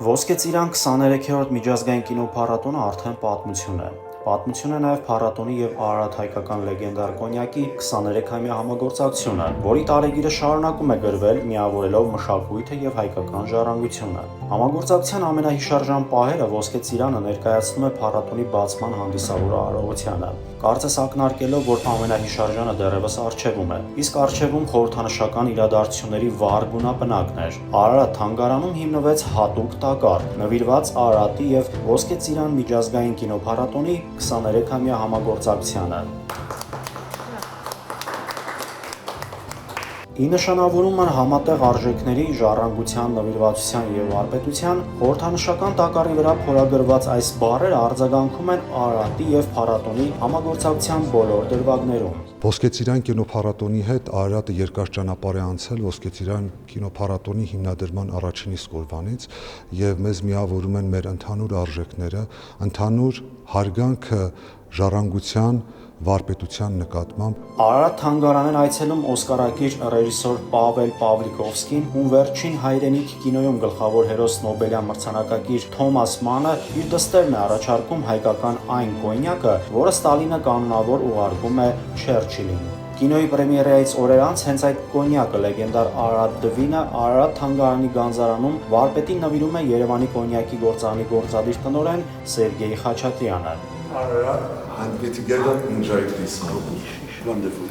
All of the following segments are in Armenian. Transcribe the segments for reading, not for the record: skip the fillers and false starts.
Ոսկե ծիրան 23-րդ միջազգային կինոփառատոնը արդեն պատմություն է։ Պատմություն է նաև փառատոնի եւ Արարատ հայկական լեգենդար կոնյակի 23-ամյա համագործակցությունը, որի տարեգիրը շարունակում է գրվել, միավորելով մշակույթը եւ հայկական ժառանգությունը։ Համագործակցության ամենահիշարժան պահերը Ոսկե ծիրանը ներկայացնում է փառատոնի բացման հանդիսավոր արարողությանը, կարծես ակնարկելով, որ ամենահիշարժանը դեռևս առջևում է։ Իսկ առջևում խորհրդանշական իրադարձությունների վառ գունապնակն էր։ Արարատ թանգարանում հիմնվեց հատուկ տակառ, նվիրված Արարատի եւ Ոսկե ծիրան միջազգային կինոփառատոնի 23-ամյա համագործակցությանը։ Ի նշանավորում համատեղ արժեքների, ժառանգության, նվիրվածության եւ վարպետության խորհրդանշական տակառի վրա փորագրված այս բառերը արձագանքում են Արարատի եւ փառատոնի համագործակցության բոլոր դրվագներում։ Ոսկե ծիրան կինոփառատոնի հետ Արարատը երկար ճանապարհ է անցել Ոսկե ծիրան կինոփառատոնի հիմնադրման առաջին իսկ օրվանից եւ մեզ միավորում են մեր ընդհանուր արժեքները, ընդհանուր հարգանքը ժառանգության վարպետության նկատմամբ։ Արարատ թանգարանեն այցելում օսկարակիր ռեժիսոր Պավել Պավլիկովսկին, ում վերջին հայրենիք կինոյում գլխավոր հերոս Նոբելյան մրցանակակիր Թոմաս Մանը իր դստերն է առաջարկում հայկական այն կոնյակը, որը Ստալինը կանոնավոր ուղարկում է Չերչիլին։ Կինոյի պրեմիերայից օրեր անց հենց այդ կոնյակը լեգենդար Արարատ Դվինը Արարատ թանգարանի գանձարանում վարպետին նվիրում է Երևանի կոնյակի գործարանի գործադիր տնօրեն Սերգեյ Խաչատրյանը։ And we together enjoyed this. Wonderful.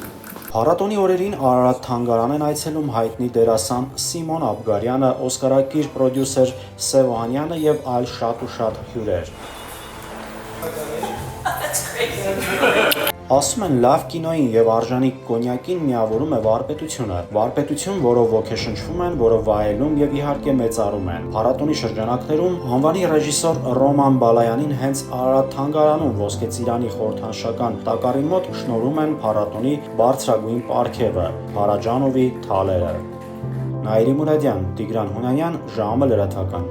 Փառատոնի օրերին Արարատ թանգարան են այցելում հայտնի դերասան Սիմոն Աբգարյանը, օսկարակիր պրոդյուսեր Սև Օհանյանը եւ այլ շատ ու շատ հյուրեր։ Ասում են, լավ կինոյին եւ արժանիք կոնյակին միավորում է վարպետությունը։ Վարպետություն, որով ոգեշնչվում են, որը վայելում եւ իհարկե մեծարում են։ Փառատոնի շրջանակներում անվանի ռեժիսոր Ռոման Բալայանին հենց Արարատ թանգարանում Ոսկե ծիրանի խորհրդանշական տակառի մոտ շնորհում են փառատոնի բարձրագույն պարգևը՝ Փարաջանովի թալերը։ Նաիրի Մուրադյան, Տիգրան Հունանյան, ժամը լրատվական։